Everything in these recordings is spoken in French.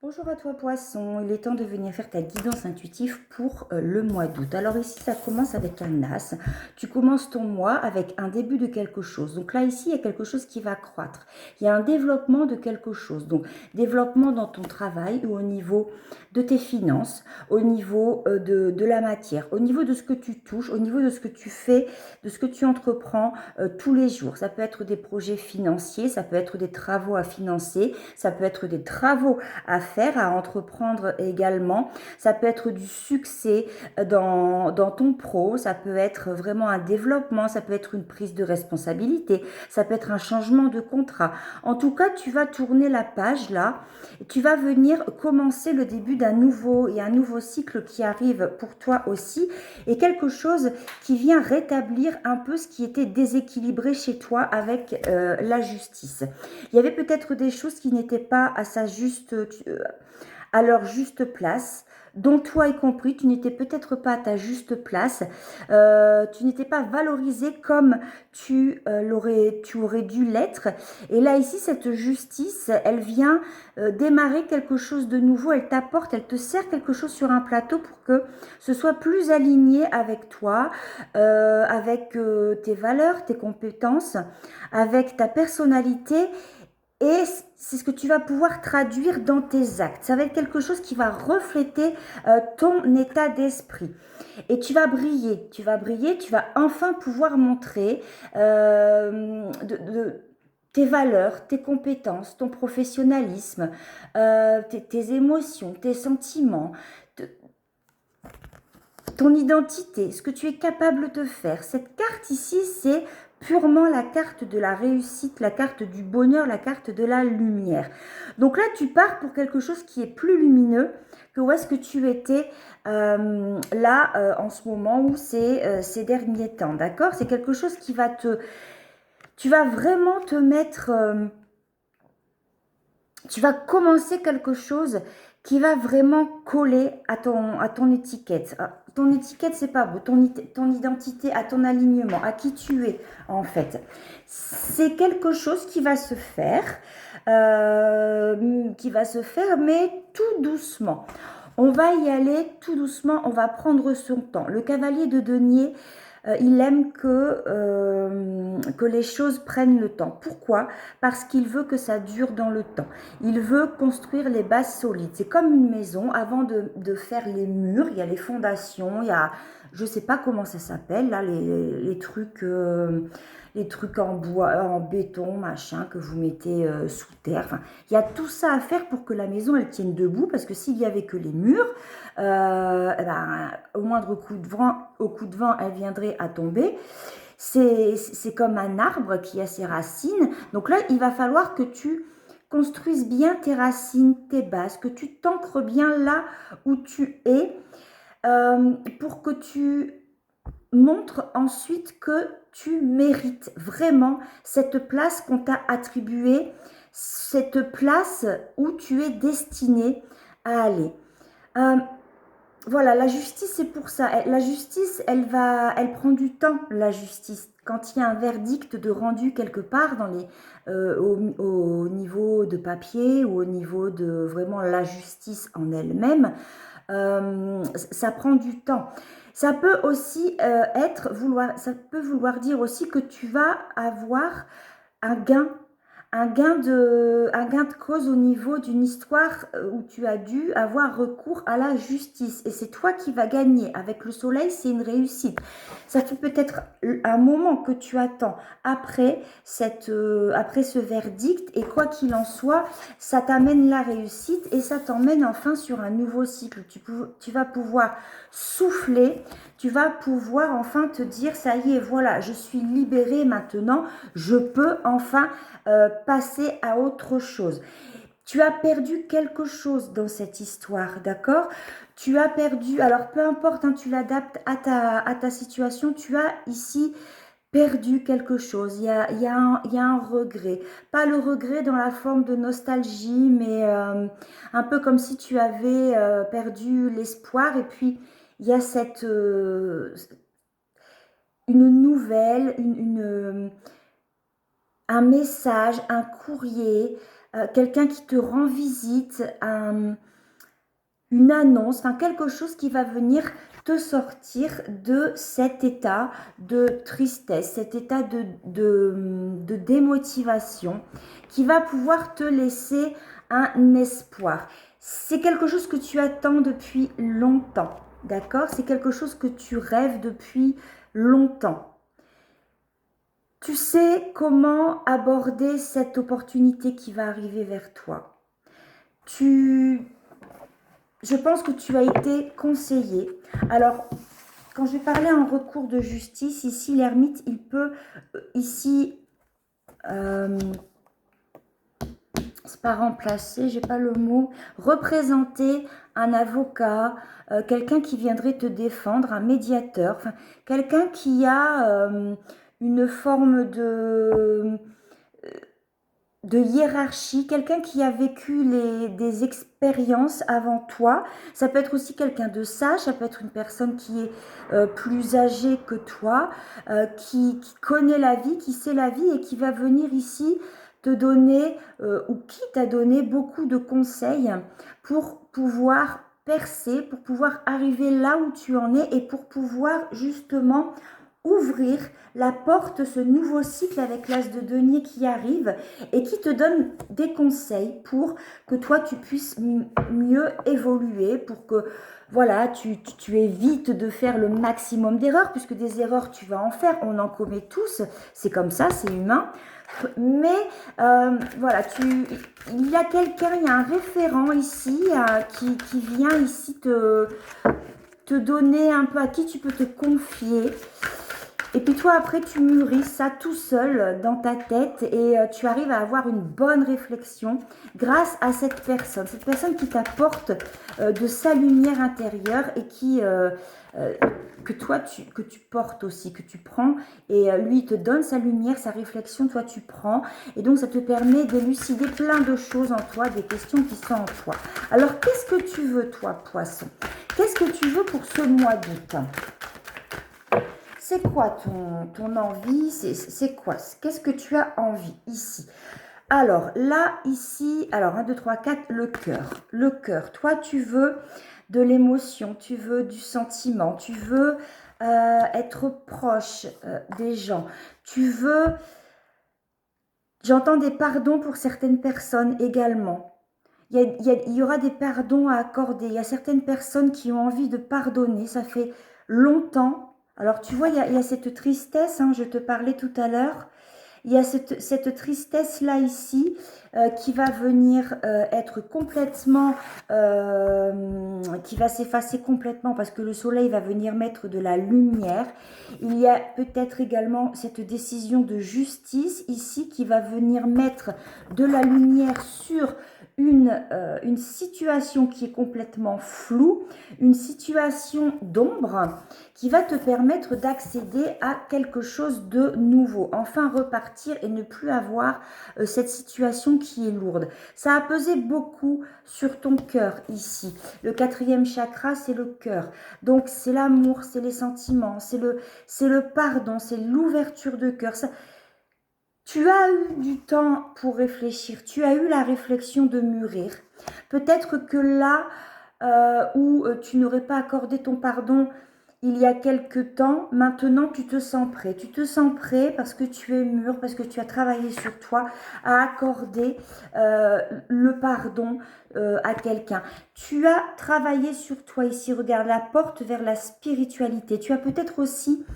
Bonjour à toi Poisson, il est temps de venir faire ta guidance intuitive pour le mois d'août. Alors ici ça commence avec un as, tu commences ton mois avec un début de quelque chose. Donc là ici il y a quelque chose qui va croître, il y a un développement de quelque chose. Donc développement dans ton travail ou au niveau de tes finances, au niveau de la matière, au niveau de ce que tu touches, au niveau de ce que tu fais, de ce que tu entreprends tous les jours. Ça peut être des projets financiers, ça peut être des travaux à financer, ça peut être des travaux à faire, à entreprendre également. Ça peut être du succès dans ton pro, ça peut être vraiment un développement, ça peut être une prise de responsabilité, ça peut être un changement de contrat. En tout cas, tu vas tourner la page là, et tu vas venir commencer le début d'un nouveau et un nouveau cycle qui arrive pour toi aussi, et quelque chose qui vient rétablir un peu ce qui était déséquilibré chez toi avec la justice. Il y avait peut-être des choses qui n'étaient pas à à leur juste place, dont toi y compris, tu n'étais peut-être pas à ta juste place, tu n'étais pas valorisé comme tu aurais dû l'être. Et là, ici, cette justice, elle vient démarrer quelque chose de nouveau, elle t'apporte, elle te sert quelque chose sur un plateau pour que ce soit plus aligné avec toi, avec tes valeurs, tes compétences, avec ta personnalité et c'est ce que tu vas pouvoir traduire dans tes actes. Ça va être quelque chose qui va refléter ton état d'esprit. Et tu vas briller, tu vas enfin pouvoir montrer tes valeurs, tes compétences, ton professionnalisme, tes émotions, tes sentiments, ton identité, ce que tu es capable de faire. Cette carte ici, c'est purement la carte de la réussite, la carte du bonheur, la carte de la lumière. Donc là, tu pars pour quelque chose qui est plus lumineux que où est-ce que tu étais là en ce moment ou ces derniers temps, d'accord? C'est quelque chose qui va tu vas vraiment te mettre, tu vas commencer quelque chose qui va vraiment coller à ton étiquette. Ton étiquette, c'est pas beau. Ton identité, à ton alignement, à qui tu es, en fait. C'est quelque chose qui va se faire, mais tout doucement. On va y aller tout doucement, on va prendre son temps. Le cavalier de denier, il aime que les choses prennent le temps. Pourquoi? Parce qu'il veut que ça dure dans le temps. Il veut construire les bases solides. C'est comme une maison. Avant de faire les murs, il y a les fondations, il y a, je ne sais pas comment ça s'appelle, là, les trucs en bois, en béton, machin, que vous mettez sous terre. Enfin, il y a tout ça à faire pour que la maison, elle tienne debout, parce que s'il y avait que les murs, eh ben, au moindre coup de vent, elle viendrait à tomber. C'est comme un arbre qui a ses racines. Donc là, il va falloir que tu construises bien tes racines, tes bases, que tu t'ancres bien là où tu es, pour que tu montres ensuite que tu mérites vraiment cette place qu'on t'a attribuée, cette place où tu es destiné à aller. Euh, voilà, la justice, c'est pour ça. La justice, elle prend du temps, la justice. Quand il y a un verdict de rendu quelque part au niveau de papier ou au niveau de vraiment la justice en elle-même, ça prend du temps. Ça peut aussi ça peut vouloir dire aussi que tu vas avoir un gain, un gain de cause au niveau d'une histoire où tu as dû avoir recours à la justice. Et c'est toi qui vas gagner. Avec le soleil, c'est une réussite. Ça fait peut-être un moment que tu attends après ce verdict. Et quoi qu'il en soit, ça t'amène la réussite et ça t'emmène enfin sur un nouveau cycle. Tu vas pouvoir souffler. Tu vas pouvoir enfin te dire, ça y est, voilà, je suis libérée maintenant, je peux enfin passer à autre chose. Tu as perdu quelque chose dans cette histoire, d'accord? Tu as perdu, alors peu importe, hein, tu l'adaptes à ta situation, tu as ici perdu quelque chose. Il y a un regret. Pas le regret dans la forme de nostalgie, mais un peu comme si tu avais perdu l'espoir. Et puis, il y a une nouvelle, un message, un courrier, quelqu'un qui te rend visite, une annonce, enfin quelque chose qui va venir te sortir de cet état de tristesse, cet état de démotivation, qui va pouvoir te laisser un espoir. C'est quelque chose que tu attends depuis longtemps, d'accord? C'est quelque chose que tu rêves depuis longtemps. Tu sais comment aborder cette opportunité qui va arriver vers toi. Je pense que tu as été conseillé. Alors, quand je vais parler en recours de justice, ici, l'ermite, il peut, ici, c'est pas remplacer, j'ai pas le mot, représenter un avocat, quelqu'un qui viendrait te défendre, un médiateur, enfin, quelqu'un qui a une forme de hiérarchie, quelqu'un qui a vécu des expériences avant toi. Ça peut être aussi quelqu'un de sage, ça peut être une personne qui est plus âgée que toi, qui connaît la vie, qui sait la vie et qui va venir ici te donner, ou qui t'a donné beaucoup de conseils pour pouvoir percer, pour pouvoir arriver là où tu en es et pour pouvoir justement ouvrir la porte, ce nouveau cycle avec l'as de denier qui arrive et qui te donne des conseils pour que toi tu puisses mieux évoluer, pour que voilà, tu évites de faire le maximum d'erreurs, puisque des erreurs tu vas en faire, on en commet tous, c'est comme ça, c'est humain. Mais voilà, il y a quelqu'un, il y a un référent ici qui vient ici te donner un peu à qui tu peux te confier. Et puis toi, après, tu mûris ça tout seul dans ta tête et tu arrives à avoir une bonne réflexion grâce à cette personne qui t'apporte de sa lumière intérieure et que toi, que tu portes aussi, que tu prends. Et lui, il te donne sa lumière, sa réflexion, toi, tu prends. Et donc, ça te permet d'élucider plein de choses en toi, des questions qui sont en toi. Alors, qu'est-ce que tu veux, toi, poisson? Qu'est-ce que tu veux pour ce mois d'août? C'est quoi ton envie? C'est quoi? Qu'est-ce que tu as envie ici? Alors là, ici, alors 1, 2, 3, 4, le cœur. Le cœur, toi tu veux de l'émotion, tu veux du sentiment, tu veux être proche des gens. Tu veux, j'entends des pardons pour certaines personnes également. Il y aura des pardons à accorder. Il y a certaines personnes qui ont envie de pardonner. Ça fait longtemps. Alors, tu vois, il y a cette tristesse, hein, je te parlais tout à l'heure. Il y a cette tristesse-là ici qui va venir être complètement, qui va s'effacer complètement parce que le soleil va venir mettre de la lumière. Il y a peut-être également cette décision de justice ici qui va venir mettre de la lumière sur une situation qui est complètement floue, une situation d'ombre qui va te permettre d'accéder à quelque chose de nouveau, enfin repartir et ne plus avoir cette situation qui est lourde. Ça a pesé beaucoup sur ton cœur ici. Le 4e chakra, c'est le cœur. Donc c'est l'amour, c'est les sentiments, c'est le pardon, c'est l'ouverture de cœur. Tu as eu du temps pour réfléchir, tu as eu la réflexion de mûrir. Peut-être que là où tu n'aurais pas accordé ton pardon il y a quelque temps, maintenant tu te sens prêt. Tu te sens prêt parce que tu es mûr, parce que tu as travaillé sur toi à accorder le pardon à quelqu'un. Tu as travaillé sur toi ici, regarde la porte vers la spiritualité. Tu as peut-être aussi...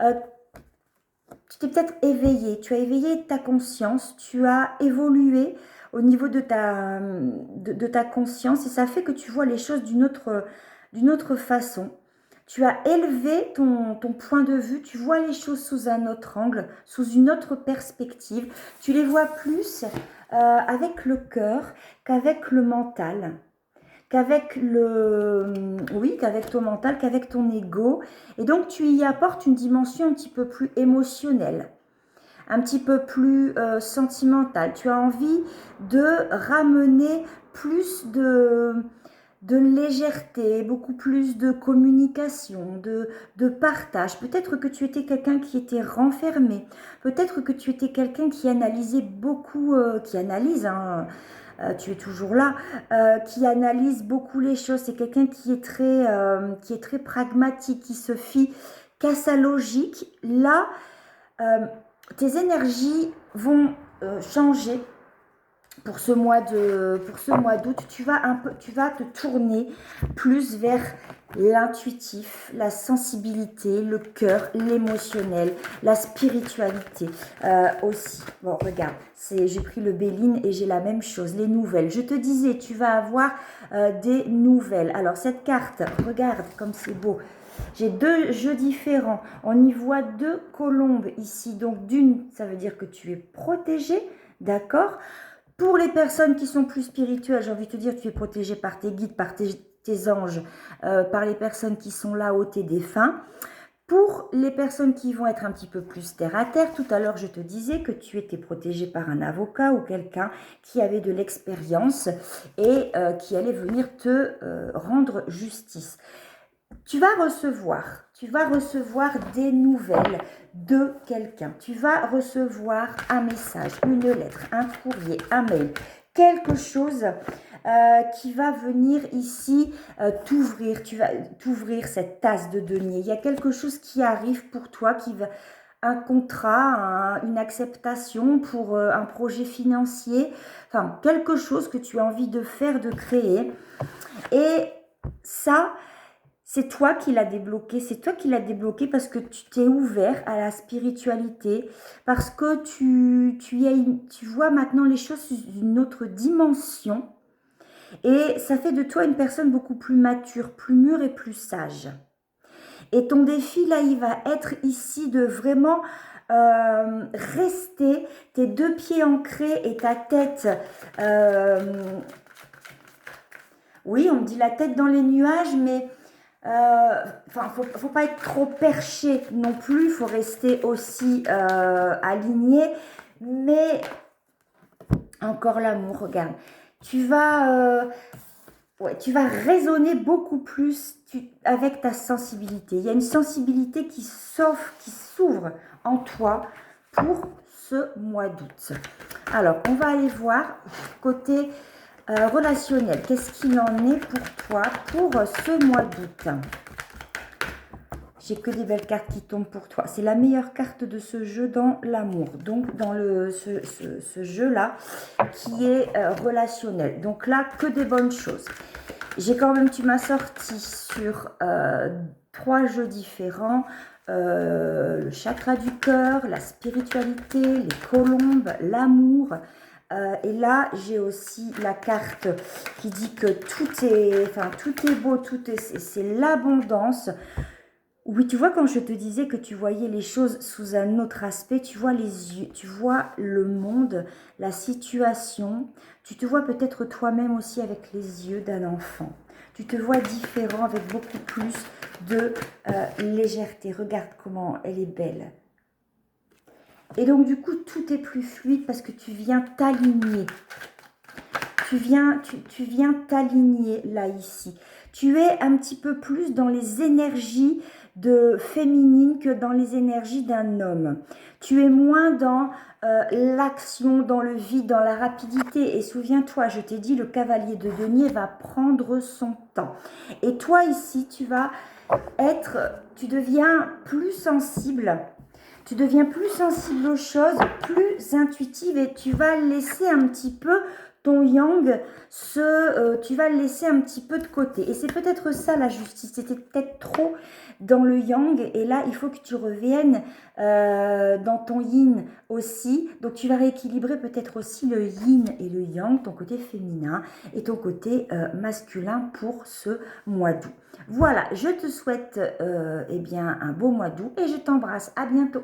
tu t'es peut-être éveillé, tu as éveillé ta conscience, tu as évolué au niveau de ta conscience et ça fait que tu vois les choses d'une autre façon. Tu as élevé ton point de vue, tu vois les choses sous un autre angle, sous une autre perspective. Tu les vois plus avec le cœur qu'avec le mental. Qu'avec ton mental, qu'avec ton ego. Et donc, tu y apportes une dimension un petit peu plus émotionnelle, un petit peu plus sentimentale. Tu as envie de ramener plus de légèreté, beaucoup plus de communication, de partage. Peut-être que tu étais quelqu'un qui était renfermé. Peut-être que tu étais quelqu'un qui analysait beaucoup, qui analyse, hein, tu es toujours là, qui analyse beaucoup les choses. C'est quelqu'un qui est très pragmatique, qui se fie qu'à sa logique. Là, tes énergies vont changer pour ce mois d'août. Tu vas te tourner plus vers l'intuitif, la sensibilité, le cœur, l'émotionnel, la spiritualité aussi. Bon, regarde, j'ai pris le Béline et j'ai la même chose, les nouvelles. Je te disais, tu vas avoir des nouvelles. Alors, cette carte, regarde comme c'est beau. J'ai deux jeux différents. On y voit deux colombes ici. Donc, d'une, ça veut dire que tu es protégé, d'accord? Pour les personnes qui sont plus spirituelles, j'ai envie de te dire, tu es protégé par tes guides, par tes anges, par les personnes qui sont là au tes défunts. Pour les personnes qui vont être un petit peu plus terre à terre, tout à l'heure je te disais que tu étais protégé par un avocat ou quelqu'un qui avait de l'expérience et qui allait venir te rendre justice. Tu vas recevoir des nouvelles de quelqu'un. Tu vas recevoir un message, une lettre, un courrier, un mail, quelque chose qui va venir ici t'ouvrir. Tu vas t'ouvrir cette tasse de denier. Il y a quelque chose qui arrive pour toi, un contrat, une acceptation pour un projet financier, enfin quelque chose que tu as envie de faire, de créer. Et ça, c'est toi qui l'as débloqué, parce que tu t'es ouvert à la spiritualité, parce que tu vois maintenant les choses sous une autre dimension et ça fait de toi une personne beaucoup plus mature, plus mûre et plus sage. Et ton défi là, il va être ici de vraiment rester tes deux pieds ancrés et ta tête... oui, on me dit la tête dans les nuages, mais... faut pas être trop perché non plus, il faut rester aussi aligné, mais encore l'amour, regarde, tu vas raisonner beaucoup plus avec ta sensibilité. Il y a une sensibilité qui s'ouvre en toi pour ce mois d'août. Alors, on va aller voir côté relationnel. Qu'est-ce qu'il en est pour toi pour ce mois d'août? J'ai que des belles cartes qui tombent pour toi. C'est la meilleure carte de ce jeu dans l'amour. Donc, dans ce jeu-là qui est relationnel. Donc là, que des bonnes choses. Tu m'as sorti sur 3 jeux différents. Le chakra du cœur, la spiritualité, les colombes, l'amour. Et là, j'ai aussi la carte qui dit que tout est beau, c'est l'abondance. Oui, tu vois, quand je te disais que tu voyais les choses sous un autre aspect, tu vois les yeux, tu vois le monde, la situation, tu te vois peut-être toi-même aussi avec les yeux d'un enfant. Tu te vois différent avec beaucoup plus de légèreté. Regarde comment elle est belle. Et donc, du coup, tout est plus fluide parce que tu viens t'aligner. Tu viens t'aligner là, ici. Tu es un petit peu plus dans les énergies de féminine que dans les énergies d'un homme. Tu es moins dans l'action, dans le vide, dans la rapidité. Et souviens-toi, je t'ai dit, le cavalier de denier va prendre son temps. Et toi ici, tu deviens plus sensible. Tu deviens plus sensible aux choses, plus intuitive et tu vas laisser un petit peu ton yang, tu vas le laisser un petit peu de côté. Et c'est peut-être ça la justice, c'était peut-être trop dans le yang et là il faut que tu reviennes dans ton yin aussi. Donc tu vas rééquilibrer peut-être aussi le yin et le yang, ton côté féminin et ton côté masculin pour ce mois d'août. Voilà, je te souhaite un beau mois d'août et je t'embrasse. À bientôt.